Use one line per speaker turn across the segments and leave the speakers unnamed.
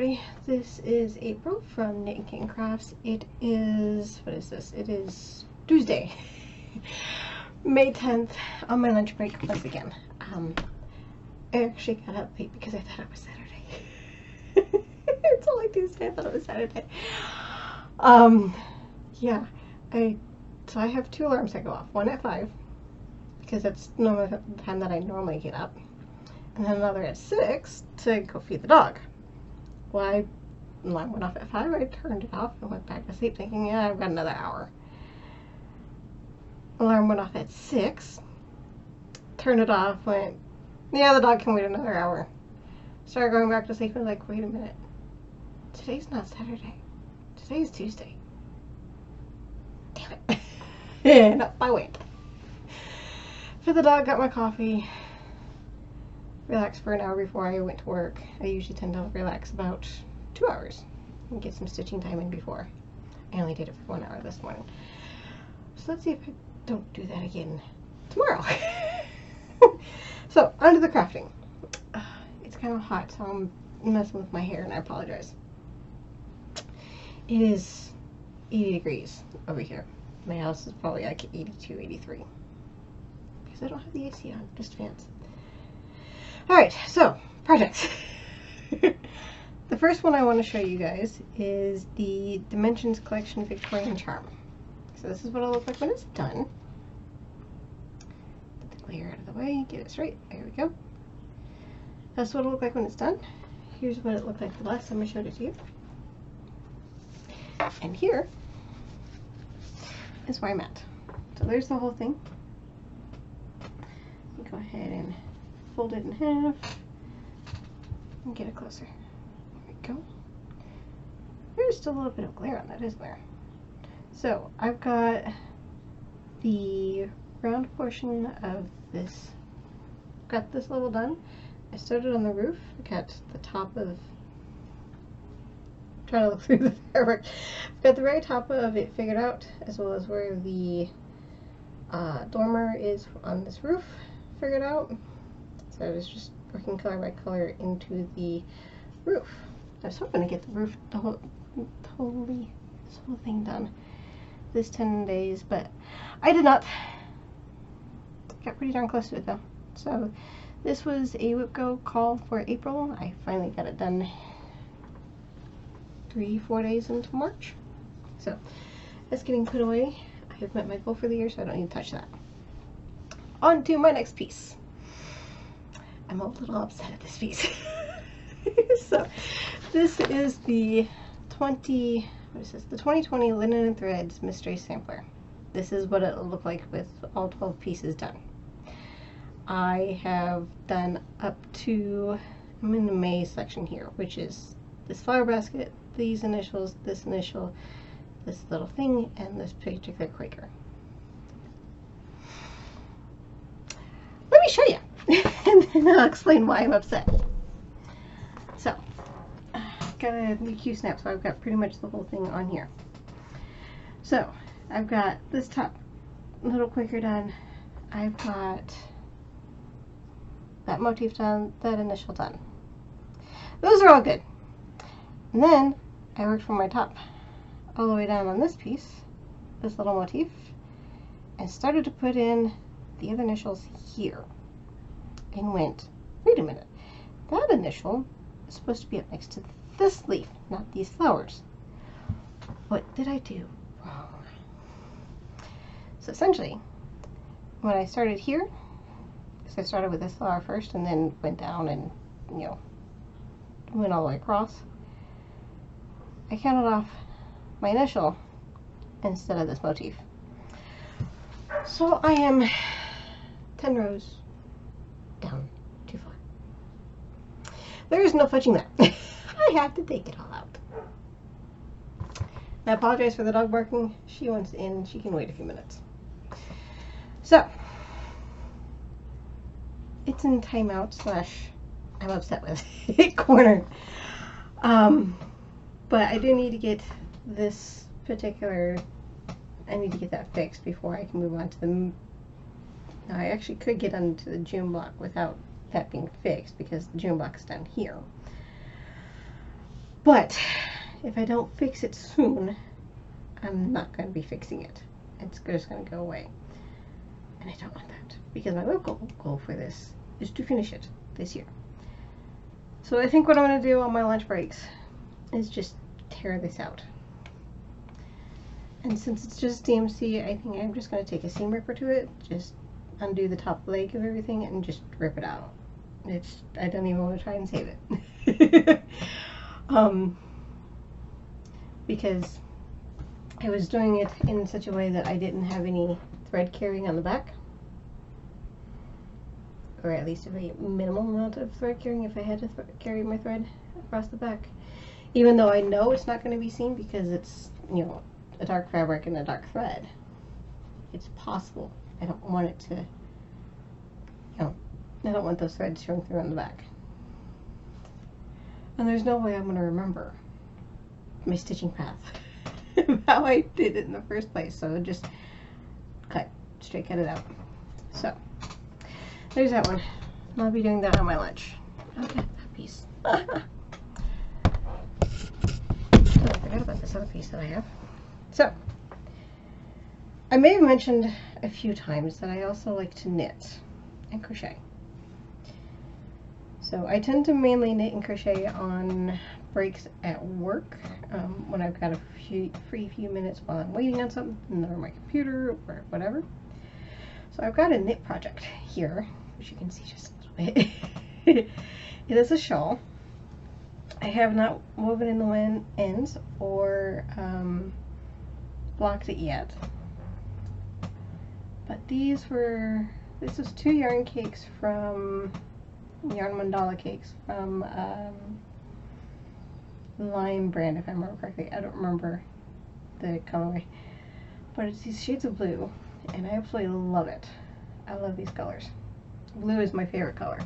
Hi, this is April from Knit and Kitten Crafts. It is, what is this? It is Tuesday, May 10th, on my lunch break once again. I actually got up late because I thought it was Saturday. It's only Tuesday, I thought it was Saturday. Yeah, so I have 2 alarms that go off. One at 5, because that's normally the time that I normally get up. And then another at 6 to go feed the dog. Well, alarm went off at 5, I turned it off and went back to sleep thinking, yeah, I've got another hour. Alarm went off at 6, turned it off, went, yeah, the dog can wait another hour. Started going back to sleep and like, wait a minute, today's not Saturday, today's Tuesday. Damn it. And up I went. For the dog, got my coffee, relaxed for an hour before I went to work. I usually tend to relax about 2 hours and get some stitching time in before. I only did it for 1 hour this morning. So let's see if I don't do that again tomorrow. So, on to the crafting. It's kind of hot, so I'm messing with my hair and I apologize. It is 80 degrees over here. My house is probably like 82, 83. Because I don't have the AC on, just fans. Alright, so, projects. The first one I want to show you guys is the Dimensions Collection Victorian Charm. So this is what it'll look like when it's done. Get the glare out of the way, get it straight, there we go. That's what it'll look like when it's done. Here's what it looked like the last time I showed it to you. And here is where I'm at. So there's the whole thing. Go ahead and fold it in half and get it closer. There we go. There's still a little bit of glare on that, isn't there? So I've got the round portion of this, got this level done. I started on the roof, I got the top of, trying to look through the fabric, got the very top of it figured out, as well as where the dormer is on this roof figured out. So I was just working color by color into the roof. I was hoping to get the roof, this whole thing done this 10 days, but I did not. Got pretty darn close to it though. So this was a WhipGo call for April. I finally got it done 3-4 days into March. So that's getting put away. I have met my goal for the year, so I don't need to touch that. On to my next piece. I'm a little upset at this piece. So this is the 2020 Linen and Threads Mystery Sampler. This is what it'll look like with all 12 pieces done. I have done up to, I'm in the May section here, which is this flower basket, these initials, this initial, this little thing, and this particular Quaker. Let me show you, and then I'll explain why I'm upset. So, got a new Q-snap, so I've got pretty much the whole thing on here. So, I've got this top little Quaker done, I've got that motif done, that initial done. Those are all good. And then, I worked from my top all the way down on this piece, this little motif, and started to put in the other initials here, and went, wait a minute, that initial is supposed to be up next to this leaf, not these flowers. What did I do wrong? So essentially, when I started here, because I started with this flower first and then went down and, you know, went all the way across, I counted off my initial instead of this motif. So I am 10 rows down too far. There is no fudging that. I have to take it all out. I apologize for the dog barking. She wants in. She can wait a few minutes. So, it's in timeout / I'm upset with it corner. But I do need to get this particular, I need to get that fixed before I can move on to the, now I actually could get onto the June block without that being fixed because the June block is down here. But if I don't fix it soon, I'm not going to be fixing it. It's just going to go away. And I don't want that, because my real goal for this is to finish it this year. So I think what I'm going to do on my lunch breaks is just tear this out. And since it's just DMC, I think I'm just going to take a seam ripper to it, just undo the top leg of everything and just rip it out. I don't even want to try and save it. Because I was doing it in such a way that I didn't have any thread carrying on the back, or at least a very minimal amount of thread carrying if I had to carry my thread across the back, even though I know it's not going to be seen because it's, you know, a dark fabric and a dark thread. It's possible. I don't want it to, you know, I don't want those threads showing through on the back. And there's no way I'm going to remember my stitching path, how I did it in the first place. So just straight cut it out. So there's that one. I'll be doing that on my lunch. Okay, that piece. Oh, I forgot about this other piece that I have. So I may have mentioned a few times that I also like to knit and crochet. So I tend to mainly knit and crochet on breaks at work, when I've got a free few minutes while I'm waiting on something or my computer or whatever. So I've got a knit project here, which you can see just a little bit. It is a shawl. I have not woven in the ends or blocked it yet. But this was 2 yarn cakes from Yarn Mandala cakes from Lime brand, if I remember correctly. I don't remember the colorway, but it's these shades of blue, and I absolutely love it. I love these colors. Blue is my favorite color.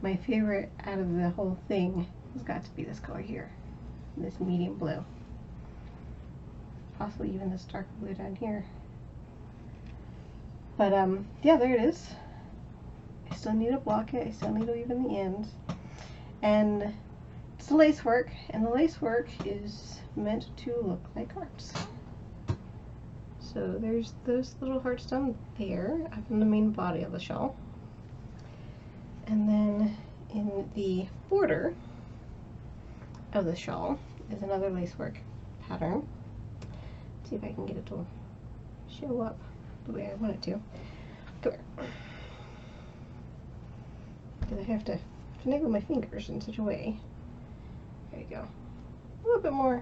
My favorite out of the whole thing has got to be this color here, this medium blue. Possibly even this dark blue down here. But yeah, there it is. I still need to block it. I still need to weave in the ends. And it's the lace work, and the lace work is meant to look like hearts. So there's those little hearts down there up in the main body of the shawl. And then in the border of the shawl is another lace work pattern. Let's see if I can get it to show up the way I want it to. Come here. Because I have to finagle my fingers in such a way. There you go. A little bit more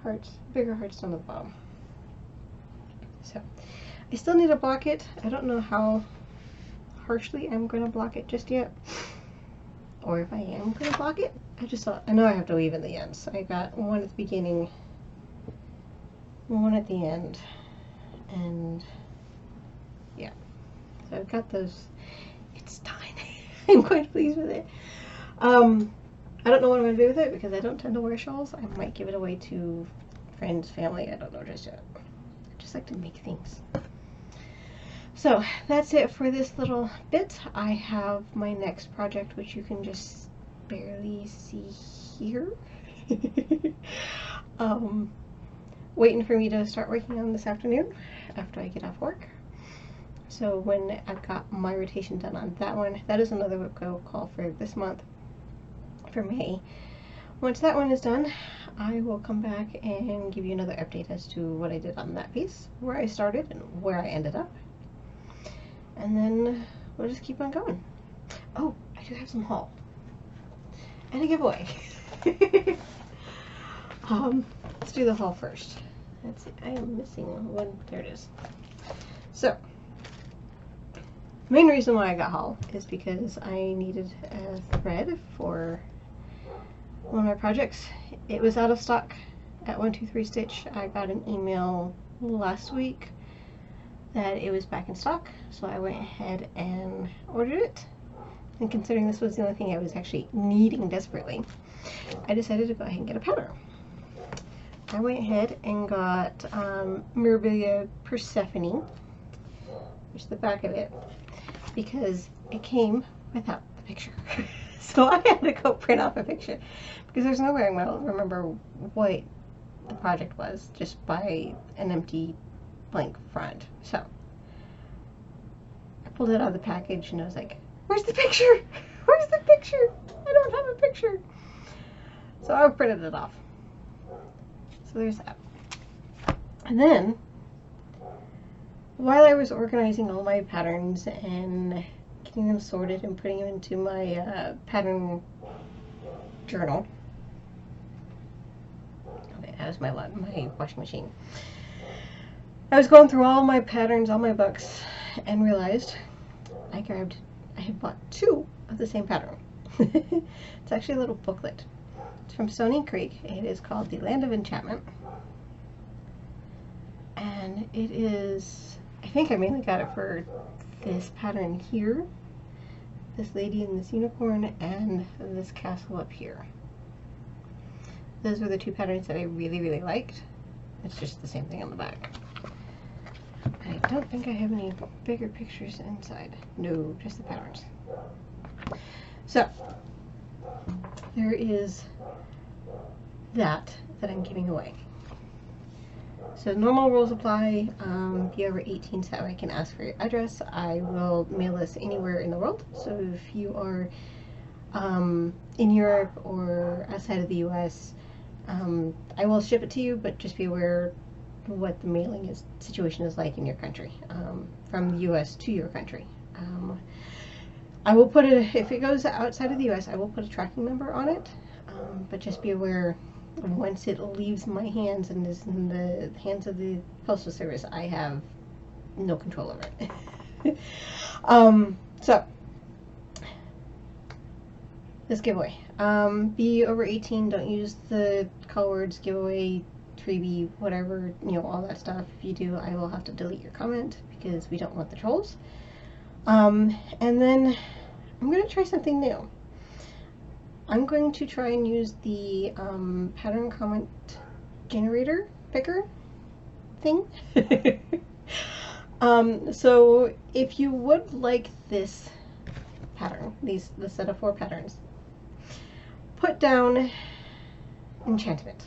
hearts, bigger hearts down the bottom. So I still need to block it. I don't know how harshly I'm going to block it just yet, or if I am going to block it. I know I have to weave in the ends. I got one at the beginning, one at the end, and yeah, so I've got those. It's done. I'm quite pleased with it. I don't know what I'm going to do with it because I don't tend to wear shawls. I might give it away to friends, family. I don't know just yet. I just like to make things. So that's it for this little bit. I have my next project, which you can just barely see here. Waiting for me to start working on this afternoon after I get off work. So when I've got my rotation done on that one, that is another go call for this month, for May. Once that one is done, I will come back and give you another update as to what I did on that piece, where I started and where I ended up. And then we'll just keep on going. Oh, I do have some haul and a giveaway. Let's do the haul first. Let's see, I am missing one. There it is. So the main reason why I got haul is because I needed a thread for one of my projects. It was out of stock at 123 Stitch. I got an email last week that it was back in stock, so I went ahead and ordered it. And considering this was the only thing I was actually needing desperately, I decided to go ahead and get a pattern. I went ahead and got Mirabilia Persephone, which is the back of it, because it came without the picture. So I had to go print off a picture because there's no way I'm going to remember what the project was just by an empty blank front. So I pulled it out of the package and I was like, where's the picture? Where's the picture? I don't have a picture. So I printed it off. So there's that. And then, while I was organizing all my patterns and getting them sorted and putting them into my pattern journal, okay, that was my washing machine. I was going through all my patterns, all my books, and realized I had bought 2 of the same pattern. It's actually a little booklet. It's from Stony Creek. It is called the Land of Enchantment. And it is, I think I mainly got it for this pattern here, this lady and this unicorn, and this castle up here. Those were the 2 patterns that I really, really liked. It's just the same thing on the back. I don't think I have any bigger pictures inside. No, just the patterns. So, there is that I'm giving away. So normal rules apply. If you're over 18, so that way I can ask for your address. I will mail this anywhere in the world. So if you are in Europe or outside of the US, I will ship it to you, but just be aware what the mailing situation is like in your country, from the US to your country. I will put if it goes outside of the US, I will put a tracking number on it, but just be aware once it leaves my hands and is in the hands of the Postal Service, I have no control over it. So, this giveaway. Be over 18, don't use the call words, giveaway, freebie, whatever, all that stuff. If you do, I will have to delete your comment because we don't want the trolls. And then I'm going to try something new. I'm going to try and use the pattern comment generator picker thing. So if you would like this pattern, the set of 4 patterns, put down enchantment.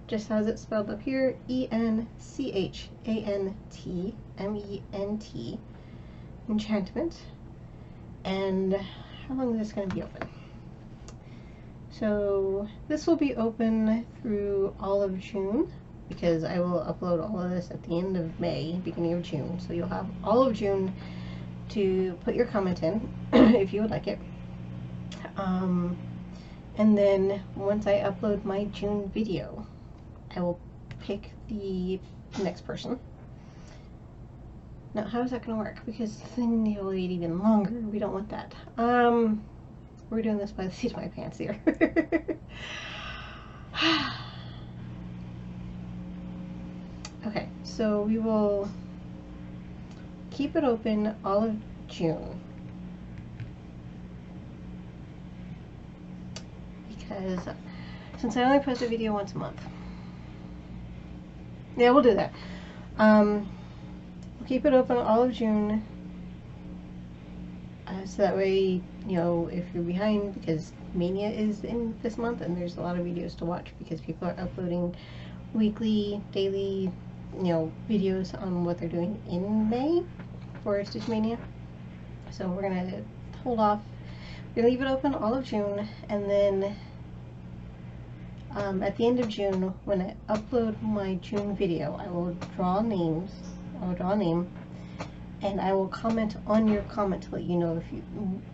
Just as it's spelled up here, ENCHANTMENT, enchantment. And how long is this going to be open? So this will be open through all of June, because I will upload all of this at the end of May, beginning of June. So you'll have all of June to put your comment in if you would like it. And then once I upload my June video, I will pick the next person. Now, how is that going to work? Because then you'll wait even longer. We don't want that. We're doing this by the seat of my pants here. Okay, so we will keep it open all of June. Because since I only post a video once a month. Yeah, we'll do that. We'll keep it open all of June. So that way, if you're behind, because Mania is in this month and there's a lot of videos to watch because people are uploading weekly, daily, videos on what they're doing in May for Stitch Mania. So we're going to hold off. We're going to leave it open all of June, and then at the end of June, when I upload my June video, I will draw names. I will draw a name, and I will comment on your comment to let you know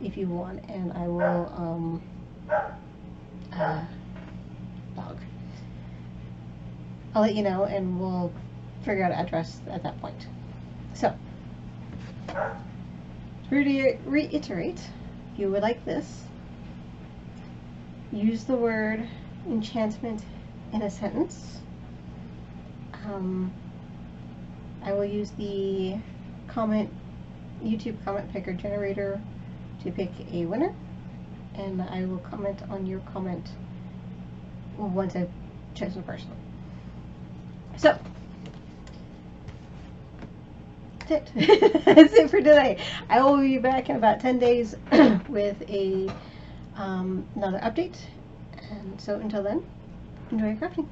if you want, and I will I'll let you know, and we'll figure out an address at that point. So, to reiterate, if you would like this, use the word enchantment in a sentence. I will use the YouTube comment picker generator to pick a winner, and I will comment on your comment once I've chosen a person. So, that's it. That's it for today. I will be back in about 10 days with a another update. And so until then, enjoy your crafting.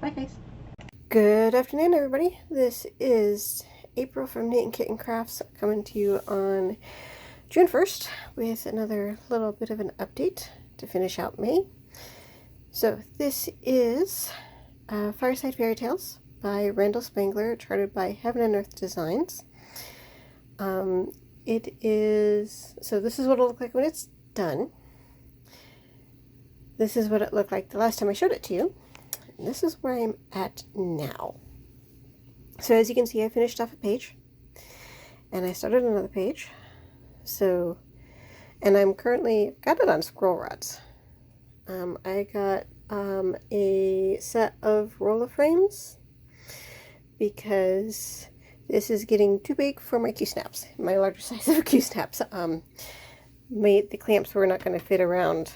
Bye, guys. Good afternoon, everybody. This is April from Knit and Kitten Crafts coming to you on June 1st with another little bit of an update to finish out May. So this is Fireside Fairy Tales by Randall Spangler, charted by Heaven and Earth Designs. It is, so this is what it'll look like when it's done. This is what it looked like the last time I showed it to you. And this is where I'm at now. So as you can see, I finished off a page and I started another page. So, and I'm currently got it on scroll rods. I got a set of roller frames because this is getting too big for my Q-snaps, my larger size of Q-snaps. The clamps were not going to fit around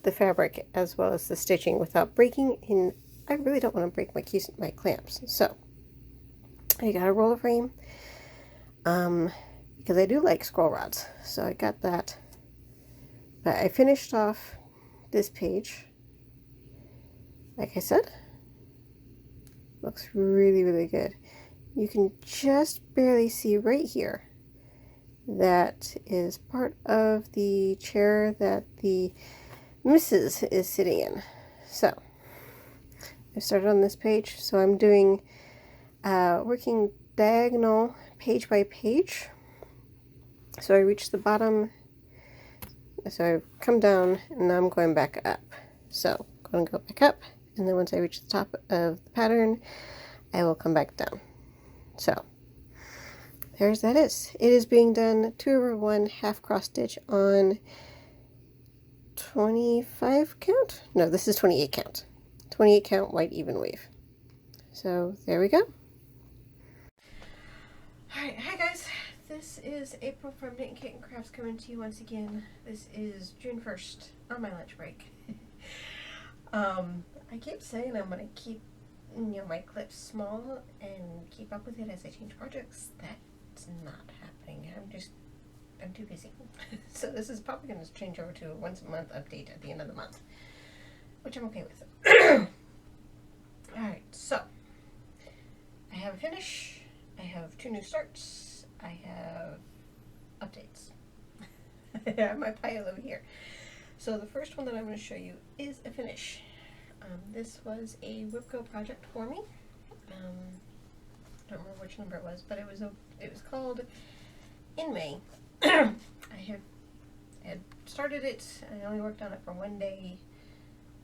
the fabric as well as the stitching without breaking, and I really don't want to break my clamps. So I got a roller frame because I do like scroll rods, so I got that. But I finished off this page. Like I said, looks really, really good. You can just barely see right here that is part of the chair that the Mrs. is sitting in. So I started on this page, so I'm doing working diagonal page by page. So I reached the bottom, so I've come down and now I'm going back up. So I'm going to go back up, and then once I reach the top of the pattern, I will come back down. So there's that is. It is being done 2/1 half cross stitch on 25 count? No, this is 28 count. 28 count white even weave. So there we go. Alright, hi guys. This is April from Knit and Kitten Crafts coming to you once again. This is June 1st on my lunch break. I keep saying I'm going to keep my clips small and keep up with it as I change projects. That's not happening. I'm too busy. So this is probably going to change over to a once a month update at the end of the month, which I'm okay with. Alright, so I have a finish, I have 2 new starts, I have updates. I have my pile over here. So the first one that I'm going to show you is a finish. This was a Whipco project for me. I don't remember which number it was, but it was called In May. I had started it. I only worked on it for one day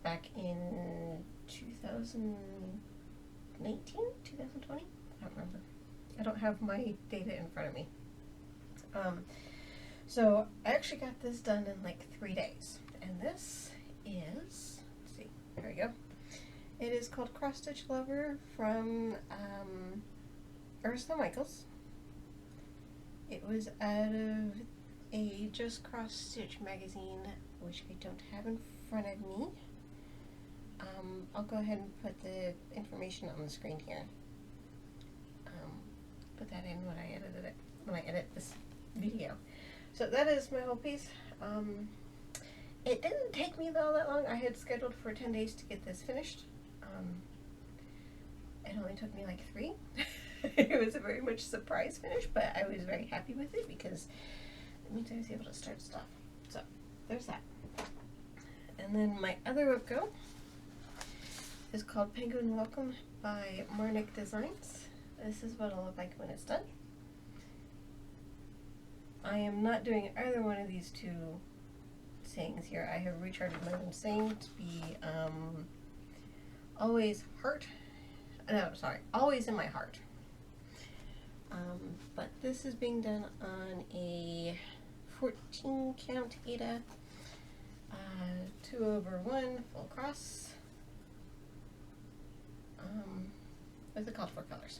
back in 2019, 2020. I don't remember. I don't have my data in front of me. So I actually got this done in like 3 days, and this is, let's see, there we go. It is called Cross Stitch Lover from Ursula Michaels. It was out of a Just Cross Stitch magazine, which I don't have in front of me. I'll go ahead and put the information on the screen here. Put that in when I edited it, when I edit this video. So that is my whole piece. It didn't take me all that long. I had scheduled for 10 days to get this finished. It only took me like 3. It was a very much surprise finish, but I was very happy with it because it means I was able to start stuff. So there's that. And then my other Whipco is called Penguin Welcome by Marnick Designs. This is what it'll look like when it's done. I am not doing either one of these 2 sayings here. I have recharted my own saying to be always in my heart. But this is being done on a 14 count Aida 2/1 full cross with the called for colors.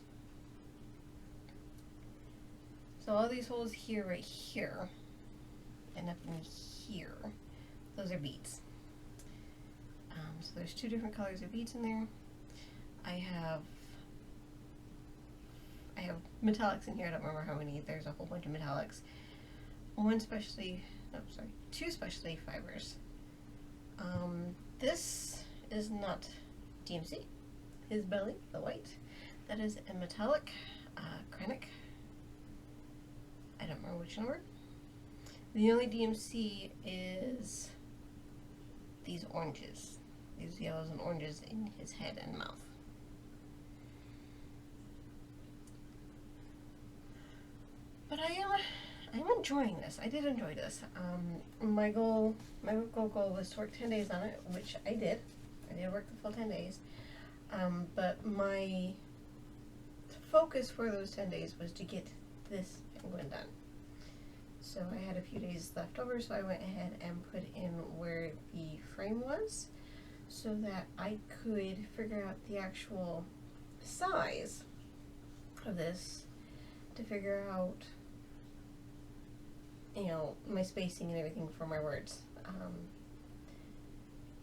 So all these holes here, right here, and up in here, those are beads. So there's 2 different colors of beads in there. I I have metallics in here. I don't remember how many. There's a whole bunch of metallics. Two specialty fibers. This is not DMC. His belly, the white, that is a metallic Marnick. I don't remember which number. The only DMC is these oranges, these yellows and oranges in his head and mouth. But I'm enjoying this. I did enjoy this. My goal was to work 10 days on it, which I did. I did work the full 10 days. But my focus for those 10 days was to get this penguin done. So I had a few days left over, so I went ahead and put in where the frame was so that I could figure out the actual size of this to figure out, you know, my spacing and everything for my words.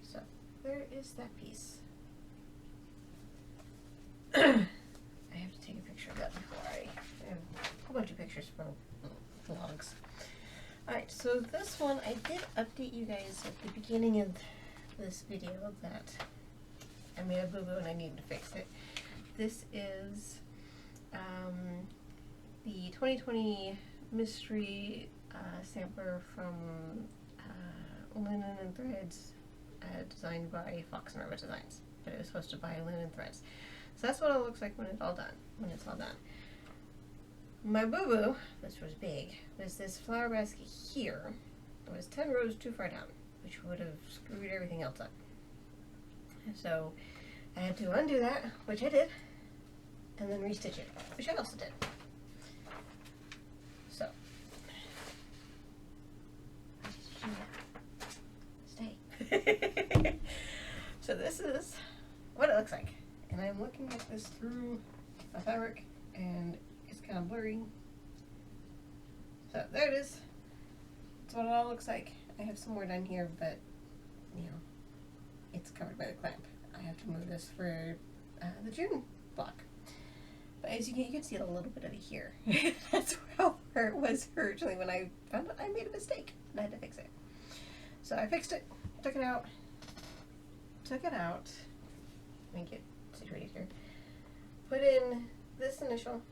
So there is that piece. I have to take a picture of that before I have a whole bunch of pictures for vlogs. Alright, so this one I did update you guys at the beginning of this video that I made a boo-boo and I needed to fix it. This is the 2020 mystery sampler from Linen and Threads, designed by Fox and Rabbit Designs, but it was hosted by Linen and Threads. So that's what it looks like when it's all done. My boo-boo, which was big, was this flower basket here. It was 10 rows too far down, which would have screwed everything else up. So I had to undo that, which I did, and then restitch it, which I also did. So stay. So this is what it looks like, and I'm looking at this through a fabric, and it's kind of blurry. So there it is. That's what it all looks like. I have some more done here, but you know, it's covered by the clamp. I have to move this for the June block. But as you can see a little bit of it here. That's where it was originally when I found out I made a mistake and I had to fix it. So I fixed it, took it out. Let me get situated here. Put in this initial,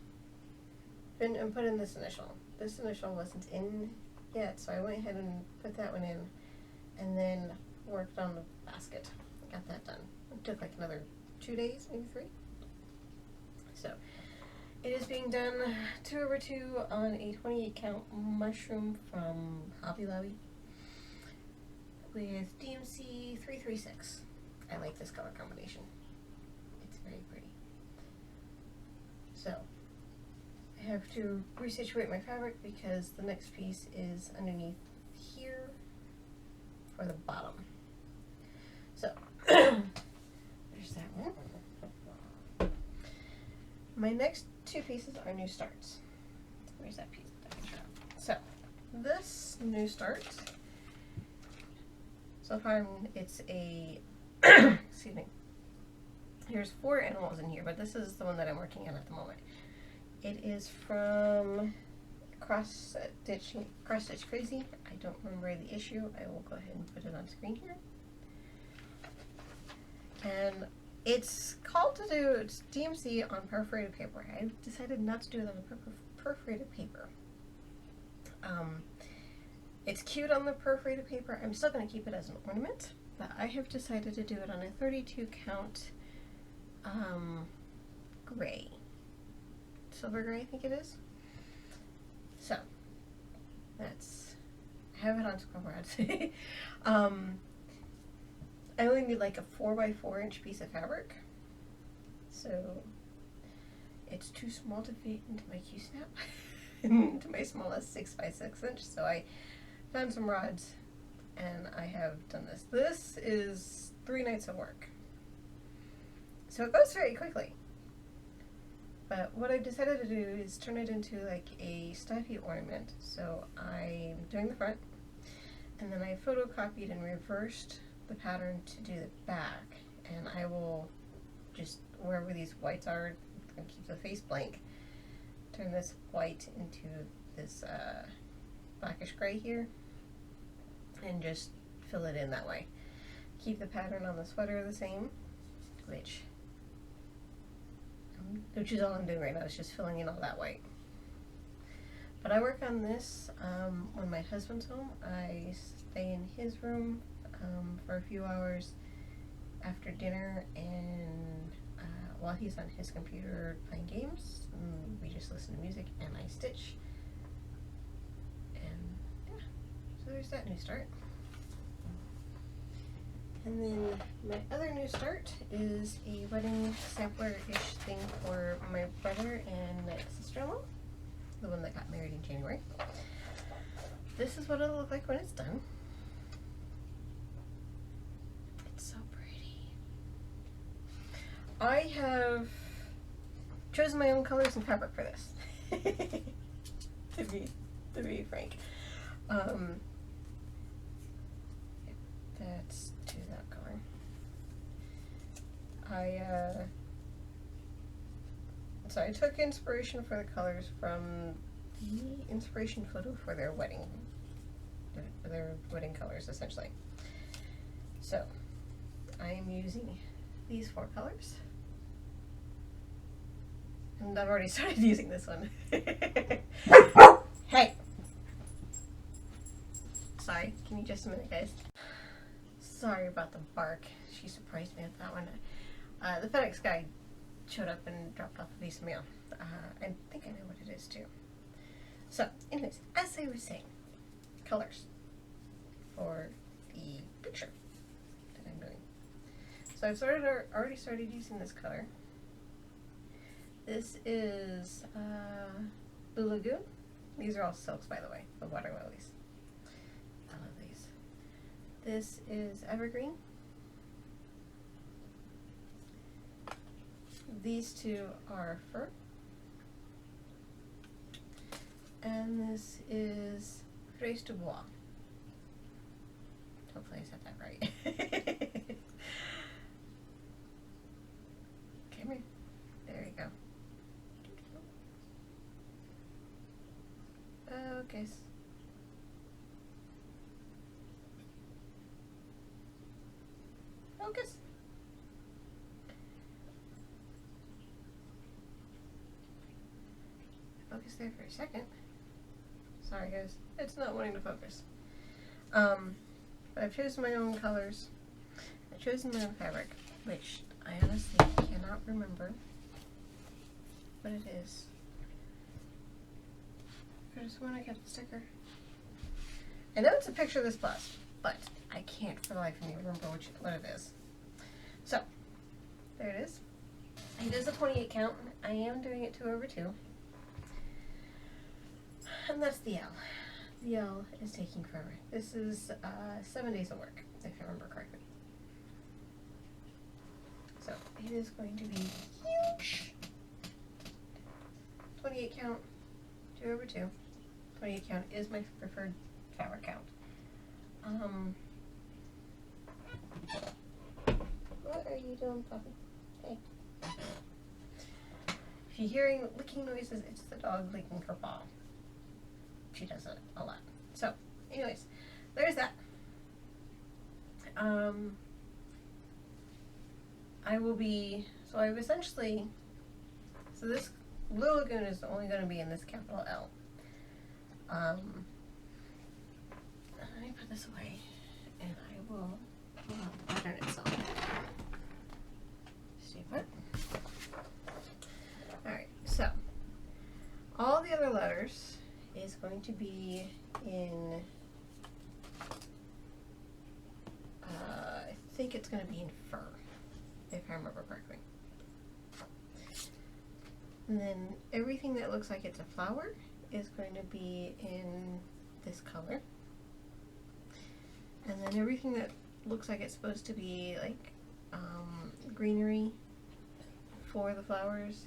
and put in this initial. This initial wasn't in yet, so I went ahead and put that one in, and then worked on the basket. Got that done. It took like another 2 days, maybe 3. So it is being done 2/2 on a 28 count mushroom from Hobby Lobby with DMC 336. I like this color combination. It's very pretty. So I have to resituate my fabric because the next piece is underneath here for the bottom. So there's that one. My next 2 pieces are new starts. Where's that piece? So this new start, so far it's a excuse me. There's 4 animals in here, but this is the one that I'm working on at the moment. It is from Cross Stitch Crazy. I don't remember the issue. I will go ahead and put it on screen here. And it's called to do it's DMC on perforated paper. I decided not to do it on perforated paper. It's cute on the perforated paper. I'm still going to keep it as an ornament, but I have decided to do it on a 32 count gray. Silver gray, I think it is. So that's, I have it on scroll rods. I only need like a 4x4 inch piece of fabric, so it's too small to fit into my Q-snap, into my smallest 6x6 inch. So I found some rods and I have done this. This is 3 nights of work, so it goes very quickly. But what I decided to do is turn it into like a stuffy ornament. So I'm doing the front, and then I photocopied and reversed the pattern to do the back. And I will just, wherever these whites are, and keep the face blank, turn this white into this blackish gray here and just fill it in that way. Keep the pattern on the sweater the same, which is all I'm doing right now, is just filling in all that white. But I work on this when my husband's home. I stay in his room for a few hours after dinner, and while he's on his computer playing games, we just listen to music and I stitch. And yeah, so there's that new start. And then my other new start is a wedding sampler-ish thing for my brother and sister-in-law, the one that got married in January. This is what it'll look like when it's done. It's so pretty. I have chosen my own colors and fabric for this, to be frank. That's to that color. So I took inspiration for the colors from the inspiration photo for their wedding colors, essentially. So I am using these 4 colors, and I've already started using this one. Hey! Sorry, give me just a minute, guys. Sorry about the bark. She surprised me with that one. The FedEx guy showed up and dropped off a piece of mail. I think I know what it is too. So, anyways, as I was saying, colors for the picture that I'm doing. So I've already started using this color. This is Blue Lagoon. These are all silks, by the way, the water lilies. I love these. This is Evergreen. These 2 are Fur. And this is Flosstube May. Hopefully I said that right. Come here. There you go. Focus. Focus. Focus there for a second. Sorry guys, it's not wanting to focus. But I've chosen my own colors. I've chosen my own fabric, which I honestly cannot remember what it is. I just want to get a sticker. I know it's a picture of this bust, but I can't for the life of me remember what it is. So, there it is. It is a 28 count. I am doing it 2/2. And that's the L. The L is taking forever. This is 7 days of work, if I remember correctly. So it is going to be huge. 28 count, 2/2. 28 count is my preferred fabric count. What are you doing, puppy? Hey. If you're hearing licking noises, it's the dog licking her paw. She does it a lot. So, anyways, there's that. So this Blue Lagoon is only going to be in this capital L. Let me put this away, and I will pull out the pattern itself. Stay put. Alright, so all the other letters is going to be in, I think it's going to be in fur, if I remember correctly. And then everything that looks like it's a flower is going to be in this color. And then everything that looks like it's supposed to be like greenery for the flowers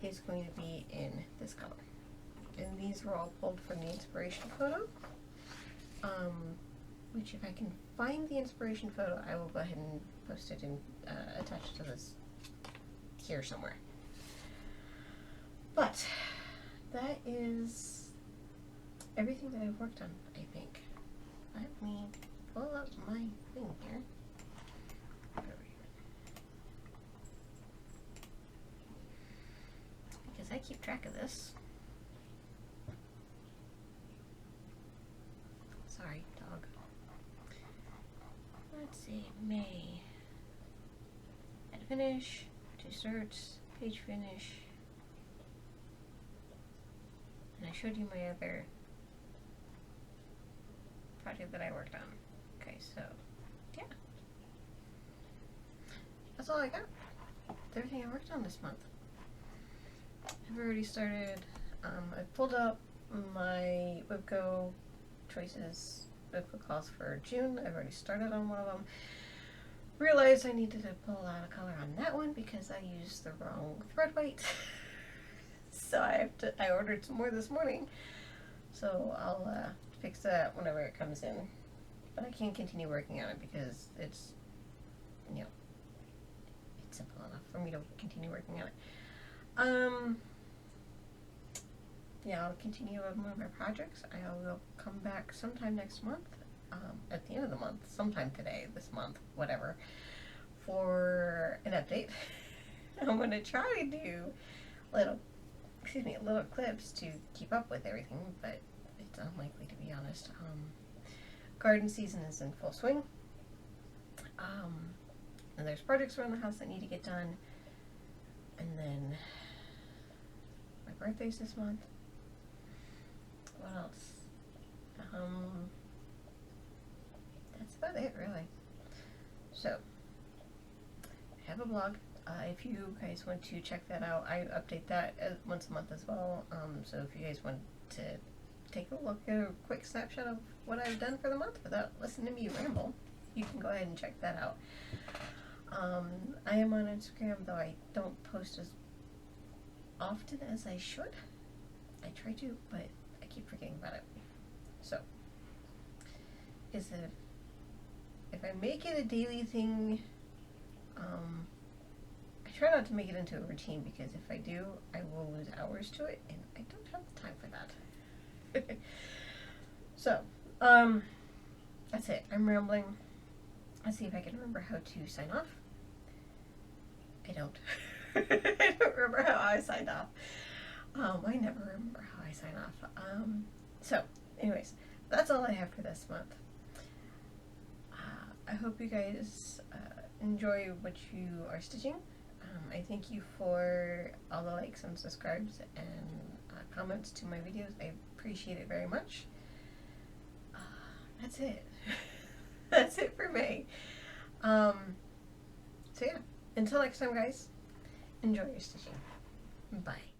is going to be in this color. And these were all pulled from the inspiration photo, which if I can find the inspiration photo, I will go ahead and post it and attach it to this here somewhere. But that is everything that I've worked on, I think. Let me pull up my thing here. Because I keep track of this. Sorry, dog. Let's see, May. And finish, 2 starts, page finish. And I showed you my other project that I worked on. Okay, so yeah. That's all I got. That's everything I worked on this month. I've already started, I pulled up my WebGo choices, WebGo calls for June. I've already started on one of them. Realized I needed to pull out a color on that one because I used the wrong thread weight. So I ordered some more this morning. So I'll fix that whenever it comes in. But I can't continue working on it because it's, you know, it's simple enough for me to continue working on it. Yeah, I'll continue with one of my projects. I will come back sometime next month, at the end of the month, sometime today, this month, whatever, for an update. I'm going to try to do little clips to keep up with everything, but it's unlikely, to be honest. Garden season is in full swing. And there's projects around the house that need to get done. And then my birthday's this month. What else? That's about it, really. So, I have a blog. If you guys want to check that out, I update that once a month as well. So if you guys want to take a look at a quick snapshot of what I've done for the month without listening to me ramble, you can go ahead and check that out. I am on Instagram, though I don't post as often as I should. I try to, but I keep forgetting about it. So, if I make it a daily thing, I try not to make it into a routine, because if I do, I will lose hours to it, and I don't have the time for that. So, that's it. I'm rambling. Let's see if I can remember how to sign off. I don't. I don't remember how I signed off. I never remember how I sign off. So, anyways, that's all I have for this month. I hope you guys enjoy what you are stitching. I thank you for all the likes and subscribes and comments to my videos. I appreciate it very much. That's it. That's it for May. So yeah, until next time, guys, enjoy your stitching. Bye.